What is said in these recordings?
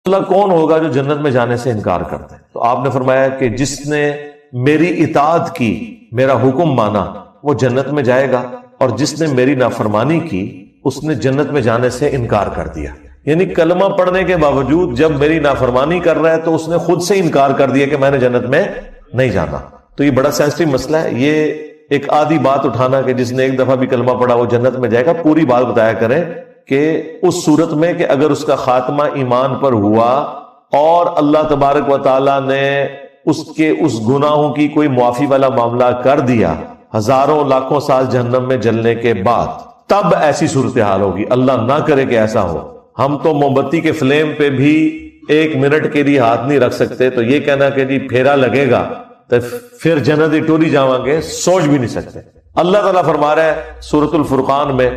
اللہ کون ہوگا جو جنت میں جانے سے انکار کرتا ہے؟ تو آپ نے فرمایا کہ جس نے میری اطاعت کی، میرا حکم مانا، وہ جنت میں جائے گا، اور جس نے میری نافرمانی کی اس نے جنت میں جانے سے انکار کر دیا۔ یعنی کلمہ پڑھنے کے باوجود جب میری نافرمانی کر رہا ہے تو اس نے خود سے انکار کر دیا کہ میں نے جنت میں نہیں جانا۔ تو یہ بڑا سینسٹیو مسئلہ ہے۔ یہ ایک آدھی بات اٹھانا کہ جس نے ایک دفعہ بھی کلمہ پڑھا وہ جنت میں جائے گا، پوری بات بتایا کریں کہ اس صورت میں کہ اگر اس کا خاتمہ ایمان پر ہوا اور اللہ تبارک و تعالی نے اس کے اس گناہوں کی کوئی معافی والا معاملہ کر دیا ہزاروں لاکھوں سال جہنم میں جلنے کے بعد، تب ایسی صورتحال ہوگی۔ اللہ نہ کرے کہ ایسا ہو۔ ہم تو موم بتی کے فلیم پہ بھی ایک منٹ کے لیے ہاتھ نہیں رکھ سکتے، تو یہ کہنا کہ جی پھیرا لگے گا تو پھر جنت ٹوری جاؤں گے، سوچ بھی نہیں سکتے۔ اللہ تعالیٰ فرما رہا ہے سورۃ الفرقان میں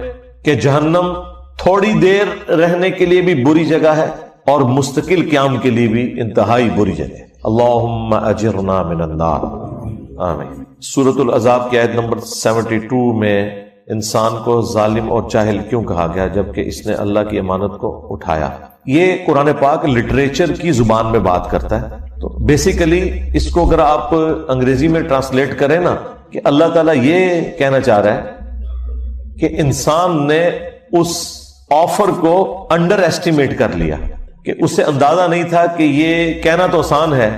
کہ جہنم تھوڑی دیر رہنے کے لیے بھی بری جگہ ہے اور مستقل قیام کے لیے بھی انتہائی بری جگہ ہے۔ اللہم اجرنا من النار، آمین۔ سورۃ الاحزاب کی آیت نمبر 72 میں انسان کو ظالم اور جاہل کیوں کہا گیا جبکہ اس نے اللہ کی امانت کو اٹھایا؟ یہ قرآن پاک لٹریچر کی زبان میں بات کرتا ہے، تو بیسیکلی اس کو اگر آپ انگریزی میں ٹرانسلیٹ کریں نا کہ اللہ تعالیٰ یہ کہنا چاہ رہا ہے کہ انسان نے اس آفر کو انڈر ایسٹیمیٹ کر لیا، کہ اسے اندازہ نہیں تھا کہ یہ کہنا تو آسان ہے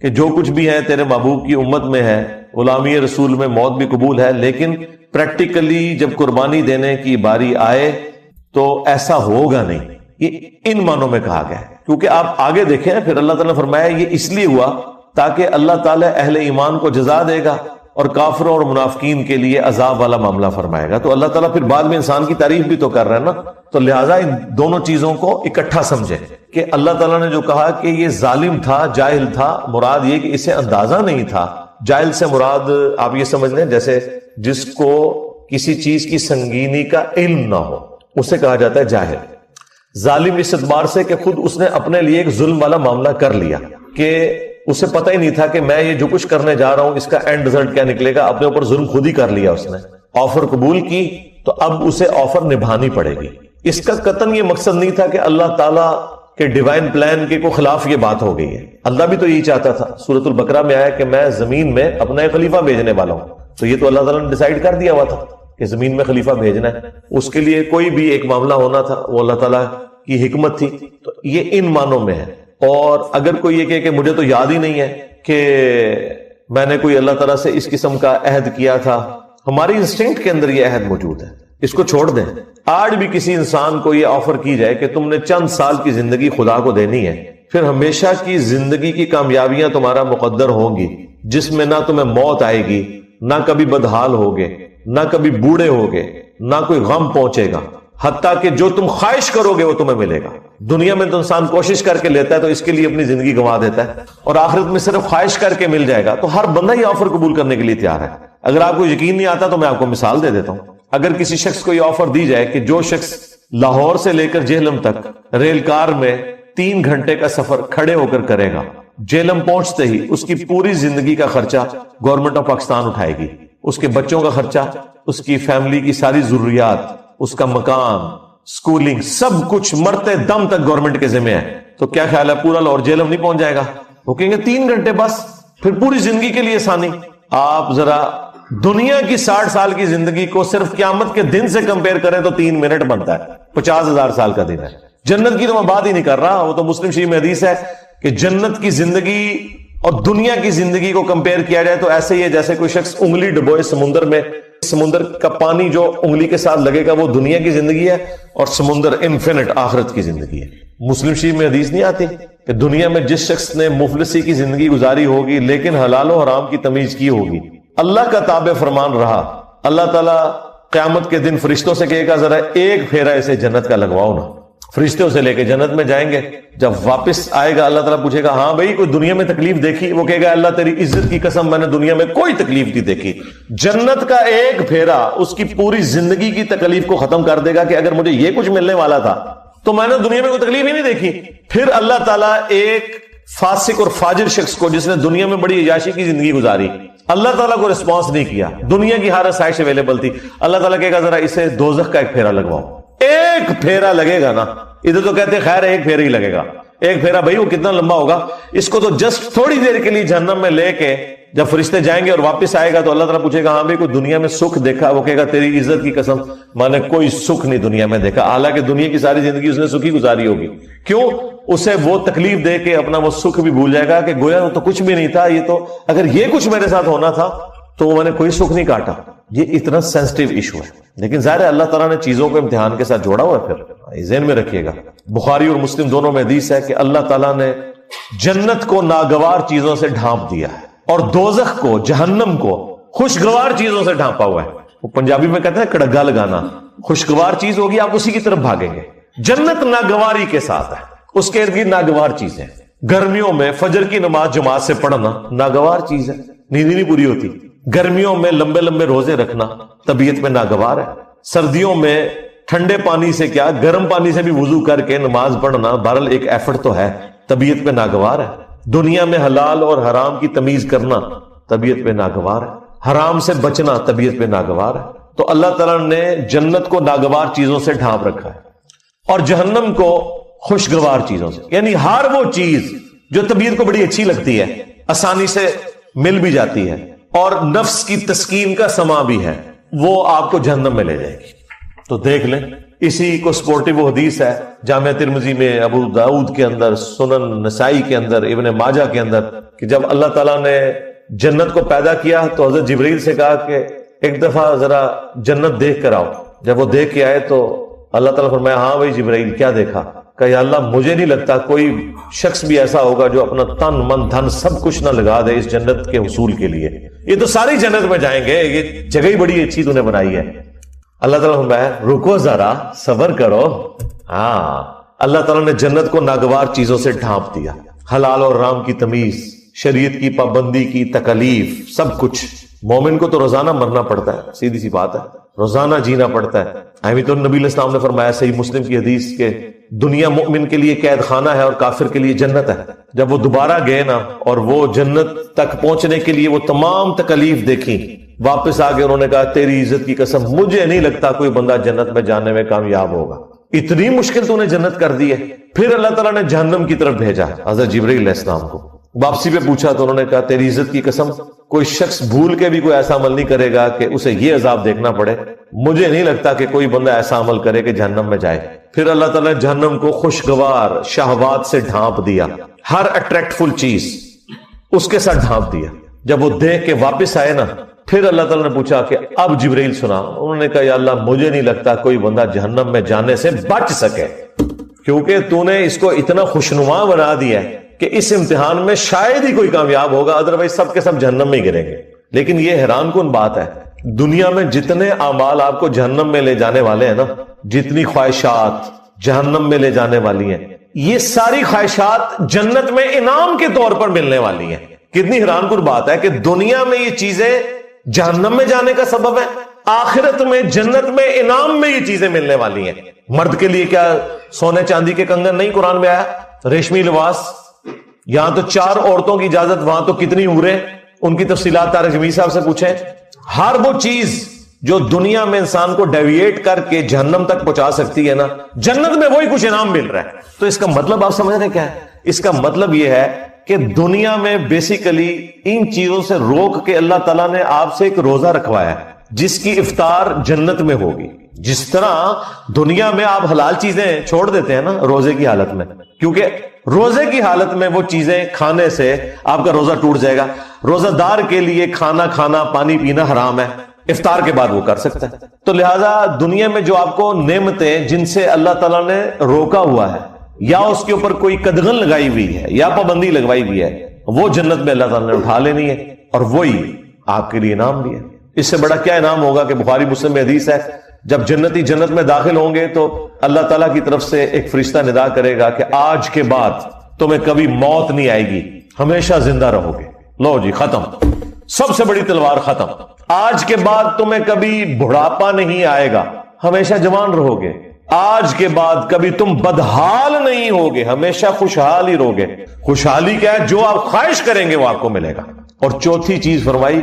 کہ جو کچھ بھی ہے تیرے محبوب کی امت میں ہے، غلامی رسول میں موت بھی قبول ہے، لیکن پریکٹیکلی جب قربانی دینے کی باری آئے تو ایسا ہوگا نہیں۔ یہ ان معنوں میں کہا گیا ہے، کیونکہ آپ آگے دیکھیں پھر اللہ تعالیٰ نے فرمایا یہ اس لیے ہوا تاکہ اللہ تعالیٰ اہل ایمان کو جزا دے گا اور کافروں اور منافقین کے لیے عذاب والا معاملہ فرمائے گا۔ تو اللہ تعالیٰ پھر بعد میں انسان کی تعریف بھی تو کر رہا ہے نا، تو لہٰذا ان دونوں چیزوں کو اکٹھا سمجھے کہ اللہ تعالیٰ نے جو کہا کہ یہ ظالم تھا، جاہل تھا، مراد یہ کہ اسے اندازہ نہیں تھا۔ جاہل سے مراد آپ یہ سمجھ لیں جیسے جس کو کسی چیز کی سنگینی کا علم نہ ہو، اسے کہا جاتا ہے جاہل۔ ظالم اس اعتبار سے کہ خود اس نے اپنے لیے ایک ظلم والا معاملہ کر لیا کہ اسے پتہ ہی نہیں تھا کہ میں یہ جو کچھ کرنے جا رہا ہوں اس کا اینڈ رزلٹ کیا نکلے گا، اپنے اوپر ظلم خود ہی کر لیا اس نے۔ آفر قبول کی تو اب اسے آفر نبھانی پڑے گی۔ اس کا قطعاً یہ مقصد نہیں تھا کہ اللہ تعالیٰ کہ ڈیوائن پلان کے کو خلاف یہ بات ہو گئی ہے۔ اللہ بھی تو یہی چاہتا تھا۔ سورۃ البقرہ میں آیا کہ میں زمین میں اپنا ایک خلیفہ بھیجنے والا ہوں، تو یہ تو اللہ تعالیٰ نے ڈیسائیڈ کر دیا ہوا تھا کہ زمین میں خلیفہ بھیجنا ہے۔ اس کے لیے کوئی بھی ایک معاملہ ہونا تھا، وہ اللہ تعالیٰ کی حکمت تھی۔ تو یہ ان معنوں میں ہے۔ اور اگر کوئی یہ کہے کہ مجھے تو یاد ہی نہیں ہے کہ میں نے کوئی اللہ تعالیٰ سے اس قسم کا عہد کیا تھا، ہماری انسٹنکٹ کے اندر یہ عہد موجود ہے، اس کو چھوڑ دیں۔ آج بھی کسی انسان کو یہ آفر کی جائے کہ تم نے چند سال کی زندگی خدا کو دینی ہے، پھر ہمیشہ کی زندگی کی کامیابیاں تمہارا مقدر ہوں گی، جس میں نہ تمہیں موت آئے گی، نہ کبھی بدحال ہوگے، نہ کبھی بوڑھے ہوگے، نہ کوئی غم پہنچے گا، حتیٰ کہ جو تم خواہش کرو گے وہ تمہیں ملے گا۔ دنیا میں تو انسان کوشش کر کے لیتا ہے تو اس کے لیے اپنی زندگی گنوا دیتا ہے، اور آخرت میں صرف خواہش کر کے مل جائے گا۔ تو ہر بندہ یہ آفر قبول کرنے کے لیے تیار ہے۔ اگر آپ کو یقین نہیں آتا تو میں آپ کو مثال دے دیتا ہوں۔ اگر کسی شخص کو یہ آفر دی جائے کہ جو شخص لاہور سے لے کر جہلم تک ریل کار میں 3 گھنٹے کا سفر کھڑے ہو کر کرے گا، جہلم پہنچتے ہی اس کی پوری زندگی کا خرچہ گورنمنٹ آف پاکستان اٹھائے گی، اس کے بچوں کا خرچہ، اس کی فیملی کی ساری ضروریات، اس کا مکان، سکولنگ، سب کچھ مرتے دم تک گورنمنٹ کے ذمہ ہے، تو کیا خیال ہے پورا لاہور جہلم نہیں پہنچ جائے گا؟ وہ کہیں گے 3 گھنٹے بس، پھر پوری زندگی کے لیے آسانی۔ آپ ذرا دنیا کی 60 سال کی زندگی کو صرف قیامت کے دن سے کمپیئر کریں تو 3 منٹ بنتا ہے، 50,000 سال کا دن ہے۔ جنت کی تو میں بات ہی نہیں کر رہا، وہ تو مسلم شریف میں حدیث ہے کہ جنت کی زندگی اور دنیا کی زندگی کو کمپیئر کیا جائے تو ایسے ہی ہے جیسے کوئی شخص انگلی ڈبوئے سمندر میں، سمندر کا پانی جو انگلی کے ساتھ لگے گا وہ دنیا کی زندگی ہے، اور سمندر انفینٹ آخرت کی زندگی ہے۔ مسلم شریف میں حدیث نہیں آتی کہ دنیا میں جس شخص نے مفلسی کی زندگی گزاری ہوگی لیکن حلال و حرام کی تمیز کی ہوگی، اللہ کا تابع فرمان رہا، اللہ تعالیٰ قیامت کے دن فرشتوں سے کہے گا ذرا ایک پھیرا اسے جنت کا لگواؤ نا۔ فرشتے اسے لے کے جنت میں جائیں گے، جب واپس آئے گا اللہ تعالیٰ پوچھے گا ہاں بھائی کوئی دنیا میں تکلیف دیکھی؟ وہ کہے گا اللہ تیری عزت کی قسم میں نے دنیا میں کوئی تکلیف نہیں دیکھی۔ جنت کا ایک پھیرا اس کی پوری زندگی کی تکلیف کو ختم کر دے گا کہ اگر مجھے یہ کچھ ملنے والا تھا تو میں نے دنیا میں کوئی تکلیف ہی نہیں دیکھی۔ پھر اللہ تعالیٰ ایک فاسق اور فاجر شخص کو جس نے دنیا میں بڑی عیاشی کی زندگی گزاری، اللہ تعالیٰ کو رسپانس نہیں کیا، دنیا کی ہر آسائش اویلیبل تھی، اللہ تعالیٰ کہے گا ذرا اسے دوزخ کا ایک پھیرا لگواؤ۔ ایک پھیرا لگے گا نا، ادھر تو کہتے ہیں خیر ایک پھیرا ہی لگے گا، ایک پھیرا بھائی وہ کتنا لمبا ہوگا. اس کو تو جسٹ تھوڑی دیر کے لیے جہنم میں لے کے جب فرشتے جائیں گے اور واپس آئے گا تو اللہ تعالیٰ پوچھے گا ہاں بھائی کوئی دنیا میں سکھ دیکھا؟ وہ کہے گا تیری عزت کی قسم میں نے کوئی سکھ نہیں دنیا میں دیکھا. حالانکہ دنیا کی ساری زندگی اس نے سکھی گزاری ہوگی. کیوں؟ اسے وہ تکلیف دے کے اپنا وہ سکھ بھی بھول جائے گا کہ گویا وہ تو کچھ بھی نہیں تھا, یہ تو اگر یہ کچھ میرے ساتھ ہونا تھا تو میں نے کوئی سکھ نہیں کاٹا. یہ اتنا سینسٹیو ایشو ہے, لیکن ظاہر ہے اللہ تعالیٰ نے چیزوں کو امتحان کے ساتھ جوڑا ہوا ہے. پھر ذہن میں رکھیے گا, بخاری اور مسلم دونوں میں حدیث ہے کہ اللہ تعالیٰ نے جنت کو ناگوار چیزوں سے ڈھانپ دیا ہے اور دوزخ کو, جہنم کو خوشگوار چیزوں سے ڈھانپا ہوا ہے. وہ پنجابی میں کہتے ہیں کڑگا لگانا. خوشگوار چیز ہوگی آپ اسی کی طرف بھاگیں گے. جنت ناگواری کے ساتھ ہے, اس کے ارد گرد ناگوار چیزیں. گرمیوں میں فجر کی نماز جماعت سے پڑھنا ناگوار چیز ہے, نیند نہیں پوری ہوتی. گرمیوں میں لمبے لمبے روزے رکھنا طبیعت میں ناگوار ہے. سردیوں میں ٹھنڈے پانی سے کیا گرم پانی سے بھی وضو کر کے نماز پڑھنا بہرحال ایک ایفرٹ تو ہے, طبیعت میں ناگوار ہے. دنیا میں حلال اور حرام کی تمیز کرنا طبیعت پہ ناگوار ہے. حرام سے بچنا طبیعت پہ ناگوار ہے. تو اللہ تعالیٰ نے جنت کو ناگوار چیزوں سے ڈھانپ رکھا ہے اور جہنم کو خوشگوار چیزوں سے. یعنی ہر وہ چیز جو طبیعت کو بڑی اچھی لگتی ہے, آسانی سے مل بھی جاتی ہے اور نفس کی تسکین کا سما بھی ہے, وہ آپ کو جہنم میں لے جائے گی. تو دیکھ لیں, اسی کو سپورٹیو حدیث ہے جامعہ ترمذی میں, ابو داؤد کے اندر, سنن نسائی کے اندر, ابن ماجہ کے اندر, کہ جب اللہ تعالیٰ نے جنت کو پیدا کیا تو حضرت جبرائیل سے کہا کہ ایک دفعہ ذرا جنت دیکھ کر آؤ. جب وہ دیکھ کے آئے تو اللہ تعالیٰ فرمایا ہاں بھائی جبرائیل کیا دیکھا؟ کہ یا اللہ مجھے نہیں لگتا کوئی شخص بھی ایسا ہوگا جو اپنا تن من دھن سب کچھ نہ لگا دے اس جنت کے حصول کے لیے. یہ تو ساری جنت میں جائیں گے, یہ جگہ ہی بڑی اچھی تو نے بنائی ہے. اللہ تعالیٰ فرمایا رکو ذرا صبر کرو. ہاں, اللہ تعالیٰ نے جنت کو ناگوار چیزوں سے ڈھانپ دیا. حلال اور حرام کی تمیز, شریعت کی پابندی کی تکالیف, سب کچھ. مومن کو تو روزانہ مرنا پڑتا ہے, سیدھی سی بات ہے, روزانہ جینا پڑتا ہے. تو نبی علیہ السلام نے فرمایا صحیح مسلم کی حدیث کہ دنیا مومن کے لیے قید خانہ ہے اور کافر کے لیے جنت ہے. جب وہ دوبارہ گئے نا اور وہ جنت تک پہنچنے کے لیے وہ تمام تکالیف دیکھی, واپس آ کے انہوں نے کہا تیری عزت کی قسم مجھے نہیں لگتا کوئی بندہ جنت میں جانے میں کامیاب ہوگا, اتنی مشکل تو نے جنت کر دی ہے. پھر اللہ تعالیٰ نے جہنم کی طرف بھیجا حضرت جبرائیل علیہ السلام کو. واپسی پہ پوچھا تو انہوں نے کہا تیری عزت کی قسم کوئی شخص بھول کے بھی کوئی ایسا عمل نہیں کرے گا کہ اسے یہ عذاب دیکھنا پڑے. مجھے نہیں لگتا کہ کوئی بندہ ایسا عمل کرے کہ جہنم میں جائے. پھر اللہ تعالیٰ نے جہنم کو خوشگوار شہوات سے ڈھانپ دیا, ہر اٹریکٹفل چیز اس کے ساتھ ڈھانپ دیا. جب وہ دیکھ کے واپس آئے نا, پھر اللہ تعالیٰ نے پوچھا کہ اب جبرائیل سنا. انہوں نے کہا یا اللہ مجھے نہیں لگتا کوئی بندہ جہنم میں جانے سے بچ سکے, کیونکہ تو نے اس کو اتنا خوشنما بنا دیا ہے کہ اس امتحان میں شاید ہی کوئی کامیاب ہوگا, ادروائز سب کے سب جہنم میں ہی گریں گے. لیکن یہ حیران کن بات ہے, دنیا میں جتنے اعمال آپ کو جہنم میں لے جانے والے ہیں نا, جتنی خواہشات جہنم میں لے جانے والی ہیں, یہ ساری خواہشات جنت میں انعام کے طور پر ملنے والی ہیں. کتنی حیران کن بات ہے کہ دنیا میں یہ چیزیں جہنم میں جانے کا سبب ہے, آخرت میں جنت میں انعام میں یہ چیزیں ملنے والی ہیں. مرد کے لیے کیا سونے چاندی کے کنگن نہیں قرآن میں آیا, ریشمی لباس, یہاں تو 4 عورتوں کی اجازت, وہاں تو کتنی عورتیں, ان کی تفصیلات طارق جمیل صاحب سے پوچھیں. ہر وہ چیز جو دنیا میں انسان کو ڈیویٹ کر کے جہنم تک پہنچا سکتی ہے نا, جنت میں وہی کچھ انعام مل رہا ہے. تو اس کا مطلب آپ سمجھ رہے ہیں کیا ہے؟ اس کا مطلب یہ ہے کہ دنیا میں بیسیکلی ان چیزوں سے روک کے اللہ تعالیٰ نے آپ سے ایک روزہ رکھوایا ہے جس کی افطار جنت میں ہوگی. جس طرح دنیا میں آپ حلال چیزیں چھوڑ دیتے ہیں نا روزے کی حالت میں, کیونکہ روزے کی حالت میں وہ چیزیں کھانے سے آپ کا روزہ ٹوٹ جائے گا. روزہ دار کے لیے کھانا کھانا پانی پینا حرام ہے, افطار کے بعد وہ کر سکتا ہے. تو لہذا دنیا میں جو آپ کو نعمتیں جن سے اللہ تعالیٰ نے روکا ہوا ہے یا اس کے اوپر کوئی قدغن لگائی ہوئی ہے یا پابندی لگوائی ہوئی ہے, وہ جنت میں اللہ تعالیٰ نے اٹھا لینی ہے اور وہی آپ کے لیے انعام بھی ہے. اس سے بڑا کیا انعام ہوگا کہ بخاری مسلم میں حدیث ہے جب جنتی جنت میں داخل ہوں گے تو اللہ تعالیٰ کی طرف سے ایک فرشتہ ندا کرے گا کہ آج کے بعد تمہیں کبھی موت نہیں آئے گی, ہمیشہ زندہ رہو گے. لو جی ختم, سب سے بڑی تلوار ختم. آج کے بعد تمہیں کبھی بڑھاپا نہیں آئے گا, ہمیشہ جوان رہو گے. آج کے بعد کبھی تم بدحال نہیں ہوگے, ہمیشہ خوشحال ہی رہو گے. خوشحالی کیا ہے؟ جو آپ خواہش کریں گے وہ آپ کو ملے گا. اور چوتھی چیز فرمائی,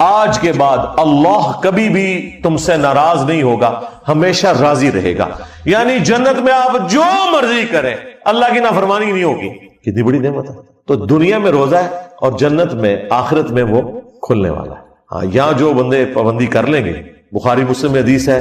آج کے بعد اللہ کبھی بھی تم سے ناراض نہیں ہوگا, ہمیشہ راضی رہے گا. یعنی جنت میں آپ جو مرضی کریں, اللہ کی نافرمانی نہیں ہوگی. کتنی بڑی نعمت ہے. تو دنیا میں روزہ ہے اور جنت میں آخرت میں وہ کھلنے والا ہے. ہاں یہاں جو بندے پابندی کر لیں گے، بخاری مسلم میں حدیث ہے،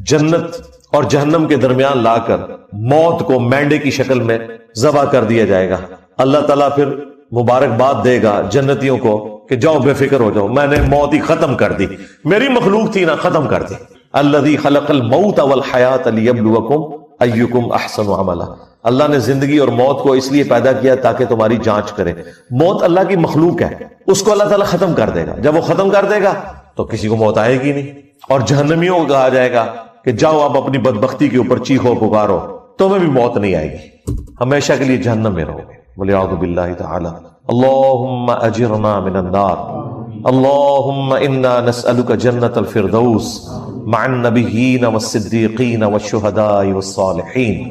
جنت اور جہنم کے درمیان لا کر موت کو مینڈے کی شکل میں ذبح کر دیا جائے گا. اللہ تعالیٰ پھر مبارکباد دے گا جنتیوں کو کہ جاؤ بے فکر ہو جاؤ، میں نے موت ہی ختم کر دی، میری مخلوق تھی نا، ختم کر دی. الذی خلق الموت والحیات لیبلوکم ایکم احسن عملا. اللہ نے زندگی اور موت کو اس لیے پیدا کیا تاکہ تمہاری جانچ کرے. موت اللہ کی مخلوق ہے، اس کو اللہ تعالیٰ ختم کر دے گا. جب وہ ختم کر دے گا تو کسی کو موت آئے گی نہیں. اور جہنمیوں کو کہا جائے گا کہ جاؤ آپ اپنی بدبختی کے اوپر چیخو پکارو، تمہیں بھی موت نہیں آئے گی، ہمیشہ کے لیے جہنم میں رہو گے. وَلِعَوْذُ بِاللَّهِ تَعَالَى. اللهم اجرنا من النار. اللهم انا نسألك جنة الفردوس مع النبيين والصديقين والشهداء والصالحين.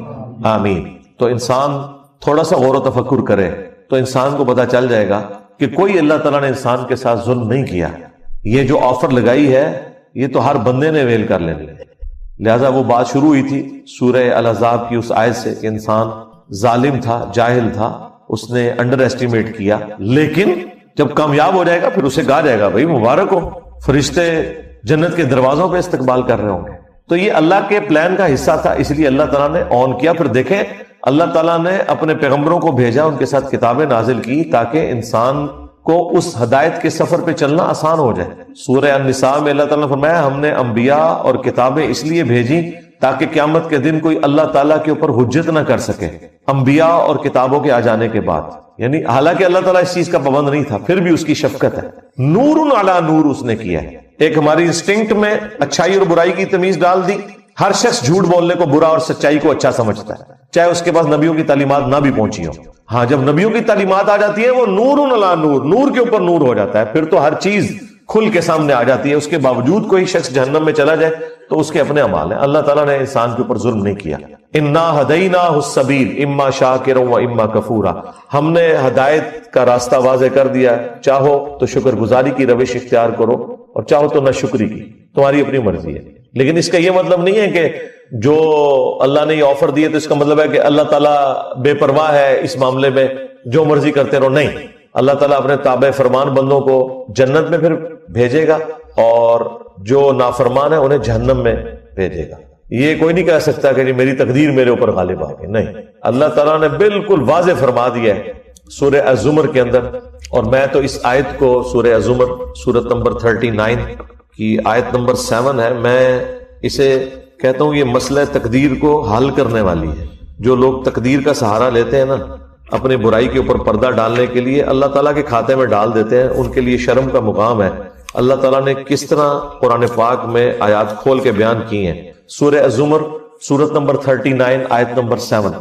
آمین. تو انسان تھوڑا سا غور و تفکر کرے تو انسان کو پتا چل جائے گا کہ کوئی اللہ تعالیٰ نے انسان کے ساتھ ظلم نہیں کیا. یہ جو آفر لگائی ہے یہ تو ہر بندے نے ویل کر لینی ہے. لہذا وہ بات شروع ہوئی تھی سورہ الاحزاب کی اس آیت سے کہ انسان ظالم تھا، جاہل تھا، اس نے انڈر ایسٹیمیٹ کیا، لیکن جب کامیاب ہو جائے گا پھر اسے کہا جائے گا بھائی مبارک ہو، فرشتے جنت کے دروازوں پہ استقبال کر رہے ہوں گے. تو یہ اللہ کے پلان کا حصہ تھا، اس لیے اللہ تعالیٰ نے آن کیا. پھر دیکھیں اللہ تعالیٰ نے اپنے پیغمبروں کو بھیجا، ان کے ساتھ کتابیں نازل کی تاکہ انسان کو اس ہدایت کے سفر پہ چلنا آسان ہو جائے. سورہ النساء میں اللہ تعالیٰ نے فرمایا ہم نے انبیاء اور کتابیں اس لیے بھیجی تاکہ قیامت کے دن کوئی اللہ تعالیٰ کے اوپر حجت نہ کر سکے انبیاء اور کتابوں کے آ جانے کے بعد. یعنی حالانکہ اللہ تعالیٰ اس چیز کا پابند نہیں تھا، پھر بھی اس کی شفقت ہے. نور علی نور اس نے کیا ہے. ایک ہماری انسٹنکٹ میں اچھائی اور برائی کی تمیز ڈال دی. ہر شخص جھوٹ بولنے کو برا اور سچائی کو اچھا سمجھتا ہے، چاہے اس کے پاس نبیوں کی تعلیمات نہ بھی پہنچی ہو. ہاں جب نبیوں کی تعلیمات آ جاتی ہیں وہ نور علی نور، نور کے اوپر نور ہو جاتا ہے، پھر تو ہر چیز کھل کے سامنے آ جاتی ہے. اس کے باوجود کوئی شخص جہنم میں چلا جائے تو اس کے اپنے اعمال ہیں. اللہ تعالیٰ نے انسان کے اوپر ظلم نہیں کیا. انا ہدیناہ السبیل اما شاکرا و اما کفورا. ہم نے ہدایت کا راستہ واضح کر دیا، چاہو تو شکر گزاری کی روش اختیار کرو اور چاہو تو ناشکری کی، تمہاری اپنی مرضی ہے. لیکن اس کا یہ مطلب نہیں ہے کہ جو اللہ نے یہ آفر دیے تو اس کا مطلب ہے کہ اللہ تعالیٰ بے پرواہ ہے اس معاملے میں، جو مرضی کرتے رہو. نہیں، اللہ تعالیٰ اپنے تابع فرمان بندوں کو جنت میں پھر بھیجے گا اور جو نافرمان ہے انہیں جہنم میں بھیجے گا. یہ کوئی نہیں کہہ سکتا کہ میری تقدیر میرے اوپر غالب آ گئی. نہیں، اللہ تعالیٰ نے بالکل واضح فرما دیا ہے سورہ الزمر کے اندر. اور میں تو اس آیت کو سورہ الزمر سورت نمبر 39 کی آیت نمبر 7 ہے، میں اسے کہتا ہوں یہ مسئلہ تقدیر کو حل کرنے والی ہے. جو لوگ تقدیر کا سہارا لیتے ہیں نا اپنی برائی کے اوپر پردہ ڈالنے کے لیے، اللہ تعالیٰ کے کھاتے میں ڈال دیتے ہیں، ان کے لیے شرم کا مقام ہے. اللہ تعالیٰ نے کس طرح قرآن پاک میں آیات کھول کے بیان کی ہیں. سورہ الزمر سورت نمبر 39 آیت نمبر 7.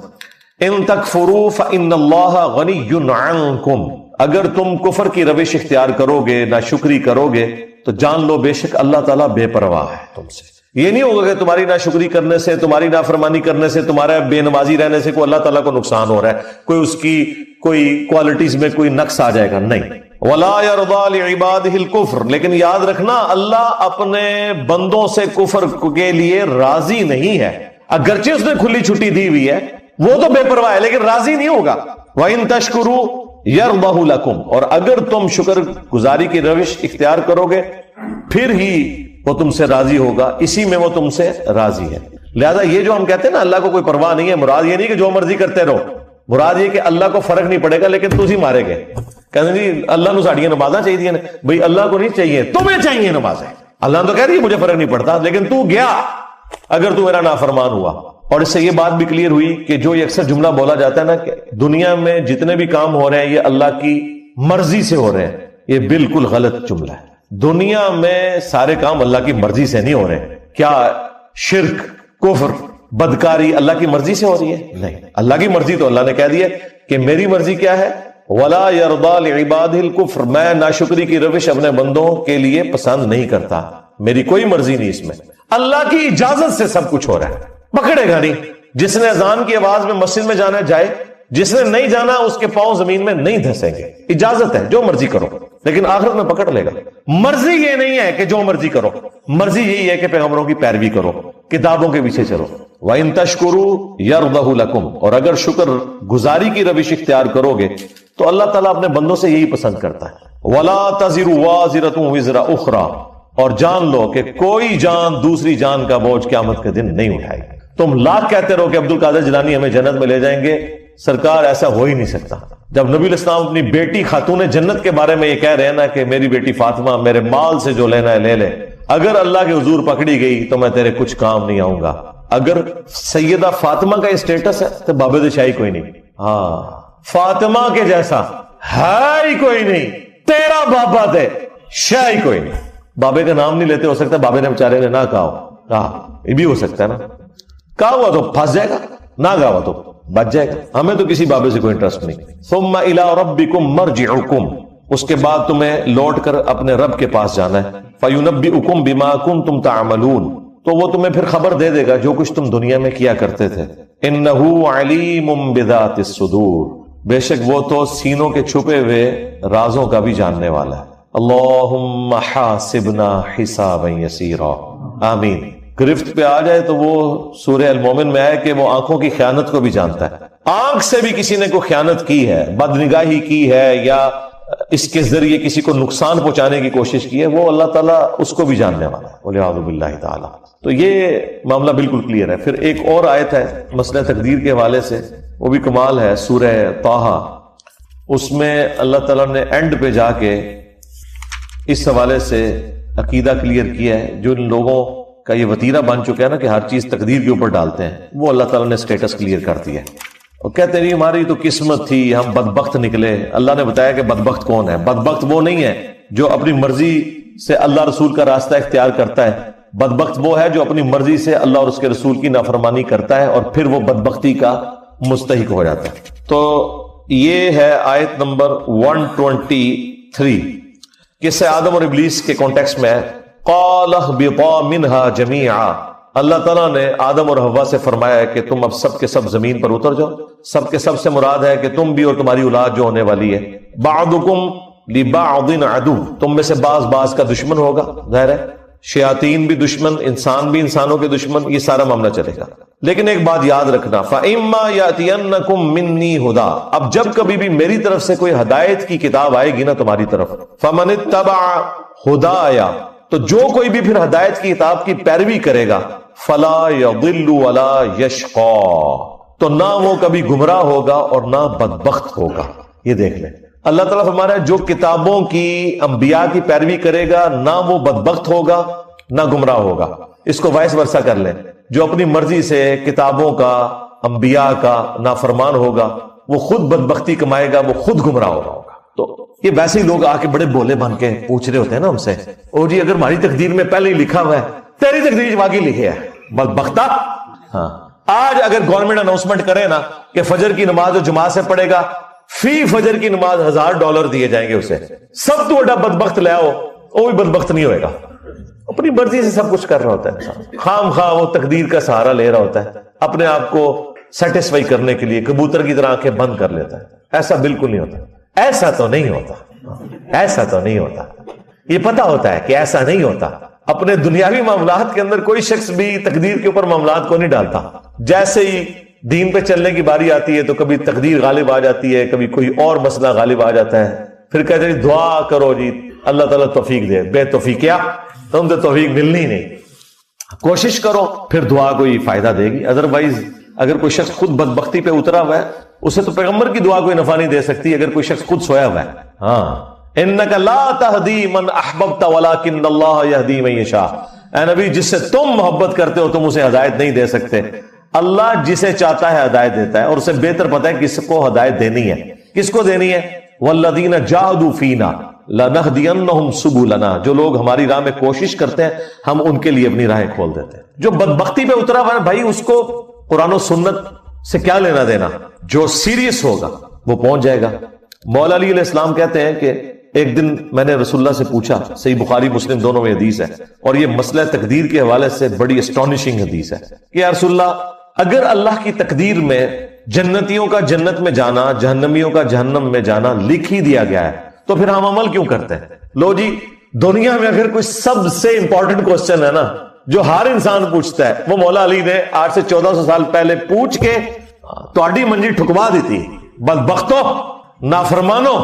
ان تکفروا فإن اللہ غنی عنکم. اگر تم کفر کی روش اختیار کرو گے، ناشکری کرو گے، تو جان لو بے شک اللہ تعالیٰ بے پرواہ ہے تم سے. یہ نہیں ہوگا کہ تمہاری ناشکری کرنے سے، تمہاری نافرمانی کرنے سے، تمہارا بے نمازی رہنے سے کوئی اللہ تعالیٰ کو نقصان ہو رہا ہے، کوئی اس کی کوئی کوالٹیز میں کوئی نقص آ جائے گا. نہیں. وَلَا يَرْضَى لِعِبَادِهِ الْكُفْرَ. لیکن یاد رکھنا اللہ اپنے بندوں سے کفر کے لیے راضی نہیں ہے. اگرچہ اس نے کھلی چھٹی دی ہوئی ہے، وہ تو بے پرواہ ہے لیکن راضی نہیں ہوگا. وَإِن تَشْكُرُوا يَرْضَهُ لَكُمْ. اور اگر تم شکر گزاری کی روش اختیار کرو گے پھر ہی وہ تم سے راضی ہوگا، اسی میں وہ تم سے راضی ہے. لہذا یہ جو ہم کہتے ہیں نا اللہ کو کوئی پرواہ نہیں ہے، مراد یہ نہیں کہ جو مرضی کرتے رہو، مراد یہ کہ اللہ کو فرق نہیں پڑے گا لیکن تسی مارے گئے. کہتے ہیں جی اللہ نو ساڑیاں نمازاں چاہیے. بھئی اللہ کو نہیں چاہیے، تمہیں چاہیے نمازیں. اللہ تو کہہ رہی ہے مجھے فرق نہیں پڑتا، لیکن تو گیا اگر تو میرا نافرمان ہوا. اور اس سے یہ بات بھی کلیئر ہوئی کہ جو یہ اکثر جملہ بولا جاتا ہے نا کہ دنیا میں جتنے بھی کام ہو رہے ہیں یہ اللہ کی مرضی سے ہو رہے ہیں، یہ بالکل غلط جملہ ہے. دنیا میں سارے کام اللہ کی مرضی سے نہیں ہو رہے. کیا شرک، کفر، بدکاری اللہ کی مرضی سے ہو رہی ہے؟ نہیں. اللہ کی مرضی تو اللہ نے کہہ دی ہے کہ میری مرضی کیا ہے، وَلَا يَرْضَى لِعِبَادِهِ الْكُفْرَ. میں ناشکری کی روش اپنے بندوں کے لیے پسند نہیں کرتا، میری کوئی مرضی نہیں اس میں. اللہ کی اجازت سے سب کچھ ہو رہا ہے، پکڑے گا نہیں. جس نے اذان کی آواز میں مسجد میں جانا جائے، جس نے نہیں جانا اس کے پاؤں زمین میں نہیں دھسیں گے. اجازت ہے، جو مرضی کرو، لیکن آخرت میں پکڑ لے گا. مرضی یہ نہیں ہے کہ جو مرضی کرو، مرضی یہی ہے کہ پیغمبروں کی پیروی کرو، کتابوں کے پیچھے چلو. وَإِن تَشْكُرُوا يَرْضَهُ لَكُمْ، اور اگر شکر گزاری کی روش اختیار کرو گے تو اللہ تعالیٰ اپنے بندوں سے یہی پسند کرتا ہے. وَلَا تَزِرُ وَازِرَةٌ وِزْرَ أُخْرَى، اور جان لو کہ کوئی جان دوسری جان کا بوجھ قیامت کے دن نہیں اٹھائے گی. تم لاکھ کہتے رہو کہ عبد القادر جیلانی ہمیں جنت میں لے جائیں گے، سرکار ایسا ہو ہی نہیں سکتا. جب نبی علیہ السلام اپنی بیٹی خاتون جنت کے بارے میں یہ کہہ رہے ہیں نا کہ میری بیٹی فاطمہ میرے مال سے جو لینا ہے لے لے، اگر اللہ کے حضور پکڑی گئی تو میں تیرے کچھ کام نہیں آؤں گا. اگر سیدہ فاطمہ کا اسٹیٹس ہے تو بابے شاہی کوئی نہیں. ہاں، فاطمہ کے جیسا ہے ہی کوئی نہیں، تیرا بابا دے شاہی کوئی نہیں. بابے کا نام نہیں لیتے، ہو سکتا ہے بابے نے بیچارے نے نہ کہا، یہ بھی ہو سکتا ہے نا. کہا ہوا تو پھنس جائے گا، نہ کہا ہوا تو بچ جائے گا. ہمیں تو کسی بابے سے کوئی انٹرسٹ نہیں. ثم الى ربکم مرجعکم، اس کے بعد تمہیں لوٹ کر اپنے رب کے پاس جانا ہے. فینبئکم بما کنتم تعملون، تو وہ تمہیں پھر خبر دے دے گا جو کچھ تم دنیا میں کیا کرتے تھے. انہ علیم بذات الصدور، بے شک وہ تو سینوں کے چھپے ہوئے رازوں کا بھی جاننے والا ہے. اللہم حاسبنا حسابا یسیرا، آمین. گرفت پہ آ جائے تو وہ سورہ المومن میں آئے کہ وہ آنکھوں کی خیانت کو بھی جانتا ہے. آنکھ سے بھی کسی نے کوئی خیانت کی ہے، بدنگاہی کی ہے، یا اس کے ذریعے کسی کو نقصان پہنچانے کی کوشش کی ہے، وہ اللہ تعالیٰ اس کو بھی جاننے والا ہے. والعیاذ باللہ تعالی. تو یہ معاملہ بالکل کلیئر ہے. پھر ایک اور آیت ہے مسئلہ تقدیر کے حوالے سے، وہ بھی کمال ہے، سورہ طٰہٰ. اس میں اللہ تعالیٰ نے اینڈ پہ جا کے اس حوالے سے عقیدہ کلیئر کیا ہے. جو ان لوگوں کا یہ وتیرہ بن چکا ہے نا کہ ہر چیز تقدیر کے اوپر ڈالتے ہیں، وہ اللہ تعالیٰ نے سٹیٹس کلیئر کر دیا ہے. اور کہتے نہیں ہماری تو قسمت تھی، ہم بدبخت نکلے. اللہ نے بتایا کہ بدبخت کون ہے. بدبخت وہ نہیں ہے جو اپنی مرضی سے اللہ رسول کا راستہ اختیار کرتا ہے. بدبخت وہ ہے جو اپنی مرضی سے اللہ اور اس کے رسول کی نافرمانی کرتا ہے اور پھر وہ بدبختی کا مستحق ہو جاتا ہے. تو یہ ہے آیت نمبر 123 کس سے آدم اور ابلیس کے کانٹیکسٹ میں ہے. قال اهبطا منها جميعا، اللہ تعالیٰ نے آدم اور حوا سے فرمایا ہے کہ تم اب سب کے سب زمین پر اتر جاؤ. سب کے سب سے مراد ہے کہ تم بھی اور تمہاری اولاد جو ہونے والی ہے. بعضکم لبعض عدو، تم میں سے بعض کا دشمن ہوگا. ظاہر ہے شیاطین بھی دشمن، انسان بھی انسانوں کے دشمن، یہ سارا معاملہ چلے گا. لیکن ایک بات یاد رکھنا، فَإِمَّا يَأْتِيَنَّكُم مِّنِّي هُدًى، اب جب کبھی بھی میری طرف سے کوئی ہدایت کی کتاب آئے گی نا تمہاری طرف، فَمَنِ اتَّبَعَ هُدَايَ، تو جو کوئی بھی پھر ہدایت کی کتاب کی پیروی کرے گا، فَلَا يَضِلُّ وَلَا يَشْقَى، تو نہ وہ کبھی گمراہ ہوگا اور نہ بدبخت ہوگا. یہ دیکھ لیں اللہ تعالیٰ فرما رہا ہے جو کتابوں کی انبیاء کی پیروی کرے گا نہ وہ بدبخت ہوگا نہ گمراہ ہوگا. اس کو وائس ورثہ کر لیں، جو اپنی مرضی سے کتابوں کا انبیاء کا نافرمان ہوگا وہ خود بدبختی کمائے گا، وہ خود گمراہ ہوگا. تو یہ ویسے ہی لوگ آ کے بڑے بولے بن کے پوچھ رہے ہوتے ہیں نا ہم سے، او جی اگر ہماری تقدیر میں پہلے ہی لکھا ہوا ہے، تیری تقدیر واقعی لکھے ہے بدبختہ. ہاں آج اگر گورنمنٹ اناؤنسمنٹ کرے نا کہ فجر کی نماز جو جماعت سے پڑھے گا فی فجر کی نماز $1000 دیے جائیں گے اسے، سب تو بڑا بدبخت لے آؤ، وہ بھی بدبخت نہیں ہوئے گا. اپنی مرضی سے سب کچھ کر رہا ہوتا ہے، خام خواہ وہ تقدیر کا سہارا لے رہا ہوتا ہے، اپنے آپ کو سیٹسفائی کرنے کے لیے کبوتر کی طرح آنکھیں بند کر لیتا ہے. ایسا بالکل نہیں ہوتا، ایسا تو نہیں ہوتا، ایسا تو نہیں ہوتا. یہ پتا ہوتا ہے کہ ایسا نہیں ہوتا. اپنے دنیاوی معاملات کے اندر کوئی شخص بھی تقدیر کے اوپر معاملات کو نہیں ڈالتا. جیسے ہی دین پہ چلنے کی باری آتی ہے تو کبھی تقدیر غالب آ جاتی ہے، کبھی کوئی اور مسئلہ غالب آ جاتا ہے، پھر کہتے ہیں دعا کرو جی اللہ تعالیٰ توفیق دے. بے توفیقیا تم تو توفیق ملنی نہیں. کوشش کرو پھر دعا کوئی فائدہ دے گی. ادروائز اگر کوئی شخص خود بدبختی پہ اترا ہوا ہے اسے تو پیغمبر کی دعا کوئی نفع نہیں دے سکتی اگر کوئی شخص خود سویا ہوا ہے. ہاں انک لا تہدی من احببت ولکن اللہ یہدی من یشاء، اے نبی جس سے تم محبت کرتے ہو تم اسے ہدایت نہیں دے سکتے. اللہ جسے چاہتا ہے ہدایت دیتا ہے اور اسے بہتر پتہ ہے کس کو ہدایت دینی ہے. کس کو دینی ہے؟ والذین جاہدوا فینا لنہدینہم سبلنا، جو لوگ ہماری راہ میں کوشش کرتے ہیں ہم ان کے لیے اپنی راہیں کھول دیتے ہیں. جو بدبختی پہ اترا ہوا ہے بھائی اس کو قرآن و سنت سے کیا لینا دینا. جو سیریس ہوگا وہ پہنچ جائے گا. مولا علی علیہ السلام کہتے ہیں کہ ایک دن میں نے رسول اللہ سے پوچھا، صحیح بخاری مسلم دونوں میں حدیث ہے اور یہ مسئلہ تقدیر کے حوالے سے بڑی اسٹانشنگ حدیث ہے کہ یا رسول اللہ اگر اللہ کی تقدیر میں جنتیوں کا جنت میں جانا جہنمیوں کا جہنم میں جانا لکھ ہی دیا گیا ہے تو پھر ہم عمل کیوں کرتے ہیں؟ لو جی دنیا میں اگر کوئی سب سے امپورٹنٹ کوسچن ہے نا جو ہر انسان پوچھتا ہے وہ مولا علی نے 8 سے 1400 سال پہلے پوچھ کے تہاڈی منجی ٹھکوا دیتی. بدبختو، نافرمانو.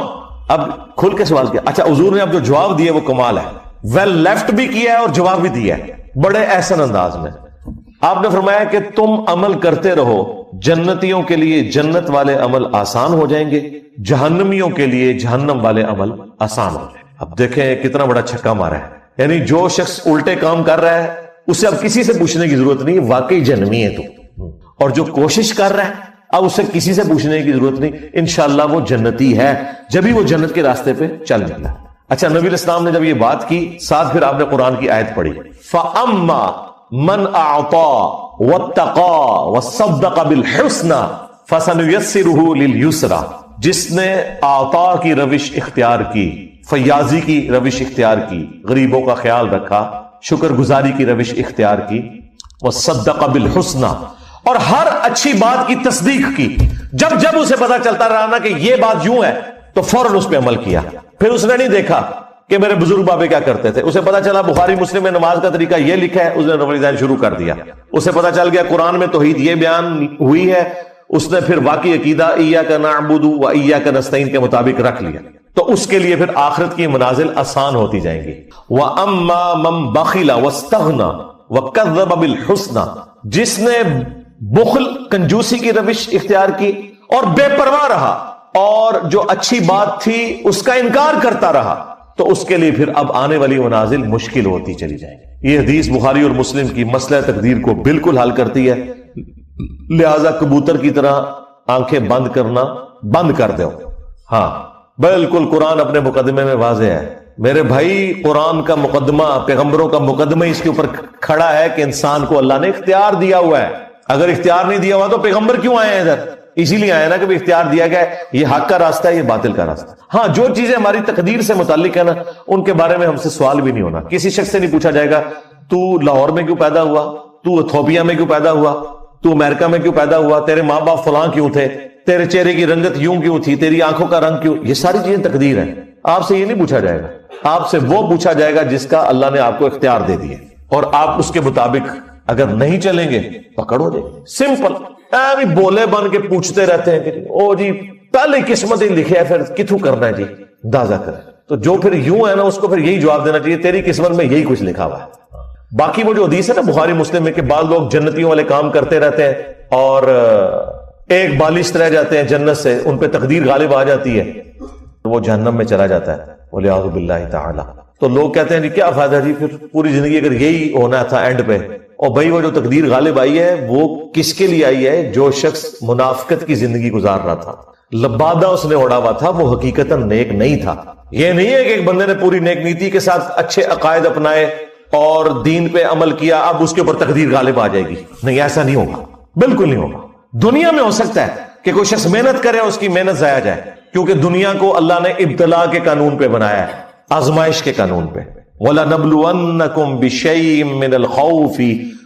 اب کھل کے سوال کیا. اچھا حضور نے اب جو جواب دیے وہ کمال ہے. ویل لیفٹ بھی کیا ہے اور جواب بھی دیا ہے بڑے احسن انداز میں. آپ نے فرمایا کہ تم عمل کرتے رہو، جنتیوں کے لیے جنت والے عمل آسان ہو جائیں گے، جہنمیوں کے لیے جہنم والے عمل آسان ہو جائیں گے. اب دیکھیں کتنا بڑا چھکا مارا ہے. یعنی جو شخص الٹے کام کر رہا ہے اسے اب کسی سے پوچھنے کی ضرورت نہیں، واقعی جہنمی ہے تو. اور جو کوشش کر رہا ہے اب اسے کسی سے پوچھنے کی ضرورت نہیں، انشاءاللہ وہ جنتی ہے، جبھی وہ جنت کے راستے پہ چل نکلا. اچھا نبی علیہ السلام نے جب یہ بات کی، ساتھ پھر آپ نے قرآن کی آیت پڑھی، فَأَمَّا مَنْ أَعْطَى وَاتَّقَى وَصَدَّقَ بِالْحُسْنَى فَسَنُيَسِّرُهُ لِلْيُسْرَى. جس نے عطا کی روش اختیار کی، فیاضی کی روش اختیار کی، غریبوں کا خیال رکھا، شکر گزاری کی روش اختیار کی، وَصَدَّقَ بِالْحُسْنَى، اور ہر اچھی بات کی تصدیق کی. جب جب اسے پتا چلتا رہا نا کہ یہ بات یوں ہے تو فوراً اس پہ عمل کیا. پھر اس نے نہیں دیکھا کہ میرے بزرگ بابے کیا کرتے تھے، اسے پتا چلا بخاری مسلم میں نماز کا طریقہ یہ لکھا ہے، اس نے نفل ذہن شروع کر دیا. اسے پتا چل گیا قرآن میں توحید یہ بیان ہوئی ہے، اس نے پھر واقعی عقیدہ ایاک نعبد و ایاک نستعین کے مطابق رکھ لیا. تو اس کے لیے پھر آخرت کی منازل آسان ہوتی جائیں گی. وَأَمَّا مَن بَخِلَ وَاسْتَغْنَى وَكَذَّبَ بِالْحُسْنَى، جس نے بخل کنجوسی کی روش اختیار کی اور بے پرواہ رہا اور جو اچھی بات تھی اس کا انکار کرتا رہا، تو اس کے لیے پھر اب آنے والی منازل مشکل ہوتی چلی جائیں گی. یہ حدیث بخاری اور مسلم کی مسئلہ تقدیر کو بالکل حل کرتی ہے. لہذا کبوتر کی طرح آنکھیں بند کرنا بند کر دو. ہاں بالکل قرآن اپنے مقدمے میں واضح ہے میرے بھائی. قرآن کا مقدمہ، پیغمبروں کا مقدمہ اس کے اوپر کھڑا ہے کہ انسان کو اللہ نے اختیار دیا ہوا ہے. اگر اختیار نہیں دیا ہوا تو پیغمبر کیوں آئے ہیں ادھر؟ اسی لیے آئے نا کہ اختیار دیا گیا ہے، یہ حق کا راستہ ہے، یہ باطل کا راستہ. ہاں جو چیزیں ہماری تقدیر سے متعلق ہے نا ان کے بارے میں ہم سے سوال بھی نہیں ہونا. کسی شخص سے نہیں پوچھا جائے گا تو لاہور میں کیوں پیدا ہوا، تو ایتھوپیا میں کیوں پیدا ہوا، تو امریکہ میں کیوں پیدا ہوا، تیرے ماں باپ فلاں کیوں تھے، تیرے چہرے کی رنگت یوں کیوں تھی، تیری آنکھوں کا رنگ کیوں. یہ ساری چیزیں تقدیر ہیں. آپ سے یہ نہیں پوچھا جائے گا، آپ سے وہ پوچھا جائے گا جس کا اللہ نے آپ کو اختیار دے دیا، اور آپ اس کے مطابق اگر نہیں چلیں گے پکڑ ہو جائے. سمپل. بولے بن کے پوچھتے رہتے ہیں کہ او جی پہلے قسمت ہی لکھے ہے پھر کتوں کرنا ہے جی، اندازہ کریں. تو جو پھر یوں ہے نا اس کو پھر یہی جواب دینا چاہیے تیری قسمت میں یہی کچھ لکھا ہوا ہے. باقی وہ جو حدیث ہے نا بخاری مسلم میں کہ بعض لوگ جنتیوں والے کام کرتے رہتے ہیں اور ایک بالشت رہ جاتے ہیں جنت سے، ان پہ تقدیر غالب آ جاتی ہے، وہ جہنم میں چلا جاتا ہے والعیاذ باللہ تعالی. تو لوگ کہتے ہیں جی کیا فائدہ جی، پھر پوری زندگی اگر یہی ہونا تھا اینڈ پہ. اور بھائی وہ جو تقدیر غالب آئی ہے وہ کس کے لیے آئی ہے؟ جو شخص منافقت کی زندگی گزار رہا تھا، لبادہ اس نے اڑا ہوا تھا، وہ حقیقتاً نیک نہیں تھا. یہ نہیں ہے کہ ایک بندے نے پوری نیک نیتی کے ساتھ اچھے عقائد اپنائے اور دین پہ عمل کیا اب اس کے اوپر تقدیر غالب آ جائے گی. نہیں، ایسا نہیں ہوگا، بالکل نہیں ہوگا. دنیا میں ہو سکتا ہے کہ کوئی شخص محنت کرے اور اس کی محنت ضائع جائے، کیونکہ دنیا کو اللہ نے ابتلا کے قانون پہ بنایا ہے، آزمائش کے قانون پہ. وَلَنَبْلُوَنَّكُمْ بِشَيْءٍ مِّنَ الْخَوْفِ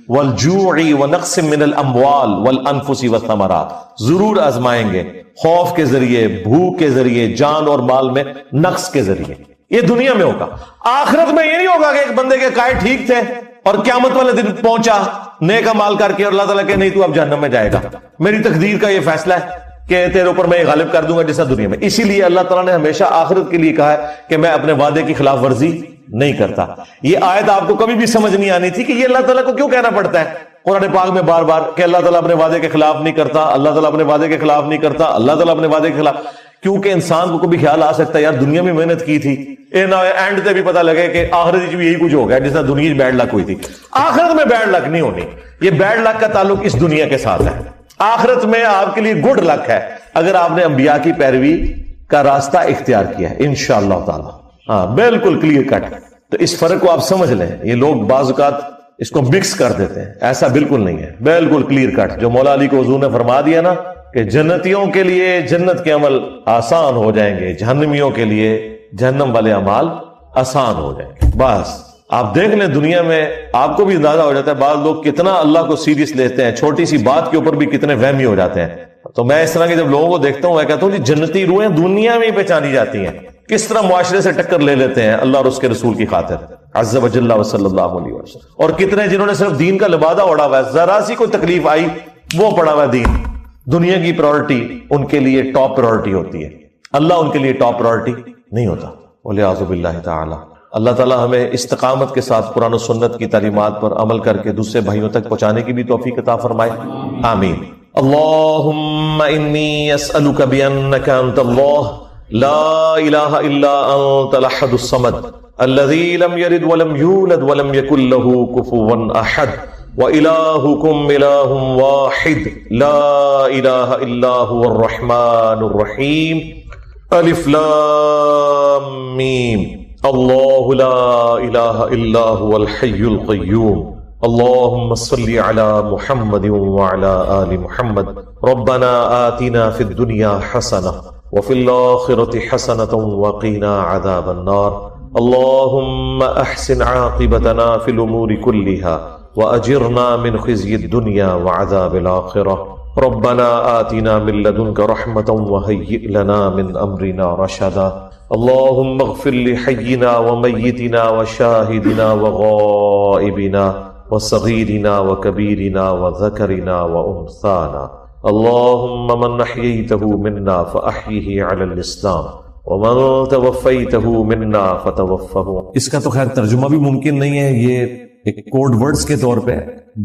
وَالْجُوعِ وَنَقْصٍ مِّنَ الْأَمْوَالِ وَالْأَنفُسِ وَالثَّمَرَاتِ. ضرور آزمائیں گے، خوف کے ذریعے، بھوک کے ذریعے، جان اور مال میں نقص کے ذریعے. یہ دنیا میں ہوگا. آخرت میں یہ نہیں ہوگا کہ ایک بندے کے قائد ٹھیک تھے اور قیامت والے دن پہنچا نیک مال کر کے اور اللہ تعالیٰ کہ نہیں تو اب جہنم میں جائے گا، میری تقدیر کا یہ فیصلہ ہے کہ تیرے اوپر میں غالب کر دوں گا جیسا دنیا میں. اسی لیے اللہ تعالیٰ نے ہمیشہ آخرت کے لیے کہا ہے کہ میں اپنے وعدے کی خلاف ورزی نہیں کرتا. یہ آیت آپ کو کبھی بھی سمجھ نہیں آنی تھی کہ یہ اللہ تعالیٰ کو کیوں کہنا پڑتا ہے قرآن پاک میں بار بار کہ اللہ تعالیٰ اپنے وعدے کے خلاف نہیں کرتا، اللہ تعالیٰ اپنے وعدے کے خلاف نہیں کرتا، اللہ تعالیٰ اپنے وعدے کے خلاف. کیونکہ انسان کو کبھی خیال آ سکتا ہے یار دنیا میں محنت کی تھی، اینڈ تے بھی پتہ لگے کہ آخرت میں یہی کچھ ہو گیا جس طرح دنیا بیڈ لک ہوئی تھی. آخرت میں بیڈ لک نہیں ہونی. یہ بیڈ لک کا تعلق اس دنیا کے ساتھ ہے. آخرت میں آپ کے لیے گڈ لک ہے اگر آپ نے انبیاء کی پیروی کا راستہ اختیار کیا ہے انشاءاللہ تعالی. ہاں بالکل کلیئر کٹ. تو اس فرق کو آپ سمجھ لیں. یہ لوگ بعض اوقات اس کو مکس کر دیتے ہیں، ایسا بالکل نہیں ہے، بالکل کلیئر کٹ. جو مولا علی کو حضور نے فرما دیا نا کہ جنتیوں کے لیے جنت کے عمل آسان ہو جائیں گے، جہنمیوں کے لیے جہنم والے اعمال آسان ہو جائیں گے. بس آپ دیکھ لیں دنیا میں آپ کو بھی اندازہ ہو جاتا ہے بعض لوگ کتنا اللہ کو سیریس لیتے ہیں، چھوٹی سی بات کے اوپر بھی کتنے وہمی ہو جاتے ہیں. تو میں اس طرح کے جب لوگوں کو دیکھتا ہوں میں کہتا ہوں جی جنتی روحیں دنیا میں ہی پہچانی جاتی ہیں کس طرح معاشرے سے ٹکر لے لیتے ہیں اللہ اور اس کے رسول کی خاطر عز و جل و صلی اللہ علیہ وسلم. اور کتنے جنہوں نے صرف دین کا لبادہ اوڑا ہوا ہے، ذرا سی کوئی تکلیف آئی وہ پڑا ہوا دین. دنیا کی پرائورٹی ان کے لیے ٹاپ پرائورٹی ہوتی ہے، اللہ ان کے لیے ٹاپ پرائورٹی نہیں ہوتا. والعیاذ باللہ تعالی. اللہ تعالی ہمیں استقامت کے ساتھ قرآن و سنت کی تعلیمات پر عمل کر کے دوسرے بھائیوں تک پہنچانے کی بھی توفیق عطا فرمائے. آمین. اللہم انی اسألک بانک انت اللہ لا الہ الا انت الاحد الصمد الذی لم یلد ولم یولد ولم یکن له کفوا احد وإلہکم الہ واحد لا الہ الا هو الرحمن الرحیم. الف لام میم. اللہ لا الہ الا هو الحی القیوم. اللہم صلی علی محمد وعلی آل محمد. ربنا آتنا فی الدنیا حسنہ وفی الآخرۃ حسنۃ وقنا عذاب النار. اللہم احسن عاقبتنا فی الامور کلها واجرنا من خزی الدنیا وعذاب الآخرہ. ربنا آتنا من لدنک رحمۃ وہیئ لنا من امرنا رشدا. اللہم اغفر لحینا ومیتنا وشاہدنا وغائبنا وصغیرنا وکبیرنا وذکرنا وانثانا. اللہم من احییتہ منا فاحیہ علی الاسلام ومن توفیتہ منا فتوفہ. اس کا تو خیر ترجمہ بھی ممکن نہیں ہے، یہ ایک کوڈ ورڈز کے طور پہ.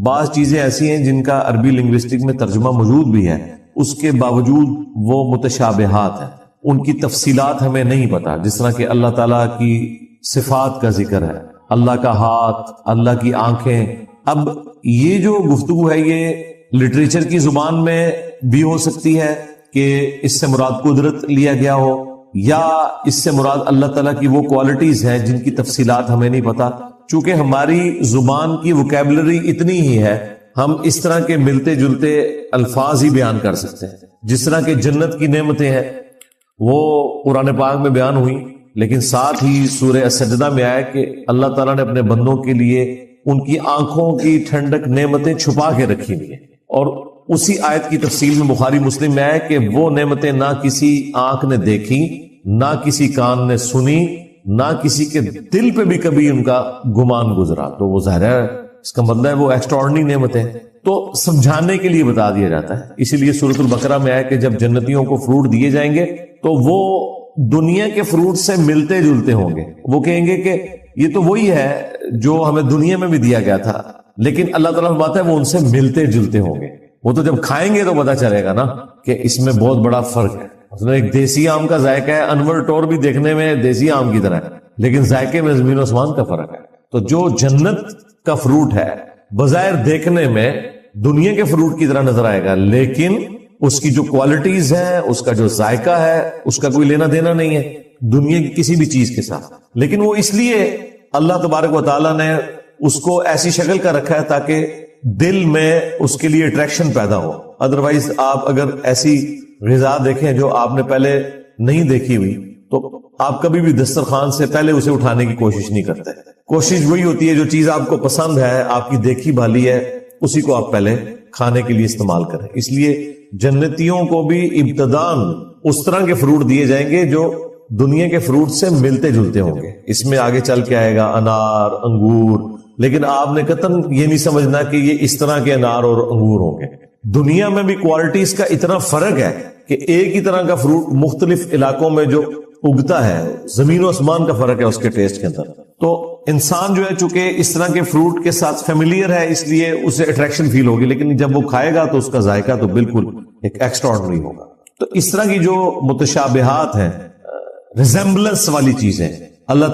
بعض چیزیں ایسی ہیں جن کا عربی لنگوسٹک میں ترجمہ موجود بھی ہے، اس کے باوجود وہ متشابہات ہیں، ان کی تفصیلات ہمیں نہیں پتا. جس طرح کہ اللہ تعالیٰ کی صفات کا ذکر ہے، اللہ کا ہاتھ، اللہ کی آنکھیں. اب یہ جو گفتگو ہے یہ لٹریچر کی زبان میں بھی ہو سکتی ہے کہ اس سے مراد قدرت لیا گیا ہو، یا اس سے مراد اللہ تعالیٰ کی وہ کوالٹیز ہیں جن کی تفصیلات ہمیں نہیں پتا. چونکہ ہماری زبان کی ووکیبلری اتنی ہی ہے، ہم اس طرح کے ملتے جلتے الفاظ ہی بیان کر سکتے ہیں. جس طرح کہ جنت کی نعمتیں ہیں وہ قرآن پاک میں بیان ہوئی، لیکن ساتھ ہی سورہ السجدہ میں آیا کہ اللہ تعالیٰ نے اپنے بندوں کے لیے ان کی آنکھوں کی ٹھنڈک نعمتیں چھپا کے رکھی ہوئی ہیں. اور اسی آیت کی تفصیل میں بخاری مسلم میں آیا کہ وہ نعمتیں نہ کسی آنکھ نے دیکھی، نہ کسی کان نے سنی، نہ کسی کے دل پہ بھی کبھی ان کا گمان گزرا. تو وہ ظاہر ہے اس کا مطلب ہے وہ ایکسٹراڈنری نعمتیں تو سمجھانے کے لیے بتا دیا جاتا ہے. اسی لیے سورۃ البقرہ میں آیا کہ جب جنتیوں کو فروٹ دیے جائیں گے تو وہ دنیا کے فروٹ سے ملتے جلتے ہوں گے. وہ کہیں گے کہ یہ تو وہی ہے جو ہمیں دنیا میں بھی دیا گیا تھا، لیکن اللہ تعالیٰ فرماتا ہے وہ ان سے ملتے جلتے ہوں گے. وہ تو جب کھائیں گے تو پتا چلے گا نا کہ اس میں بہت بڑا فرق ہے. ایک دیسی آم کا ذائقہ ہے، انور ٹور بھی دیکھنے میں دیسی آم کی طرح ہے، لیکن ذائقے میں زمین و آسمان کا فرق ہے. تو جو جنت کا فروٹ ہے بظاہر دیکھنے میں دنیا کے فروٹ کی طرح نظر آئے گا، لیکن اس کی جو کوالٹیز ہیں، اس کا جو ذائقہ ہے، اس کا کوئی لینا دینا نہیں ہے دنیا کی کسی بھی چیز کے ساتھ. لیکن وہ اس لیے اللہ تبارک و تعالیٰ نے اس کو ایسی شکل کا رکھا ہے تاکہ دل میں اس کے لیے اٹریکشن پیدا ہو. ادروائز آپ اگر ایسی غذا دیکھیں جو آپ نے پہلے نہیں دیکھی ہوئی تو آپ کبھی بھی دسترخوان سے پہلے اسے اٹھانے کی کوشش نہیں کرتے. کوشش وہی ہوتی ہے جو چیز آپ کو پسند ہے، آپ کی دیکھی بھالی ہے، اسی کو آپ پہلے کھانے کے لیے استعمال کریں. اس لیے جنتیوں کو بھی ابتداً اس طرح کے فروٹ دیے جائیں گے جو دنیا کے فروٹ سے ملتے جلتے ہوں گے. اس میں آگے چل کے آئے گا انار، انگور، لیکن آپ نے قطعاً یہ نہیں سمجھنا کہ یہ اس طرح کے انار اور انگور ہوں گے. دنیا میں بھی کوالٹیز کا اتنا فرق ہے کہ ایک ہی طرح کا فروٹ مختلف علاقوں میں جو اگتا ہے، زمین و آسمان کا فرق ہے اس کے ٹیسٹ کے اندر. تو انسان جو ہے چونکہ اس طرح کے فروٹ کے ساتھ فیملیئر ہے، اس لیے اسے اٹریکشن فیل ہوگی، لیکن جب وہ کھائے گا تو اس کا ذائقہ تو بالکل ایک ایکسٹراڈنری ہوگا. تو اس طرح کی جو متشابہات ہیں، ریزمبلنس والی چیزیں اللہ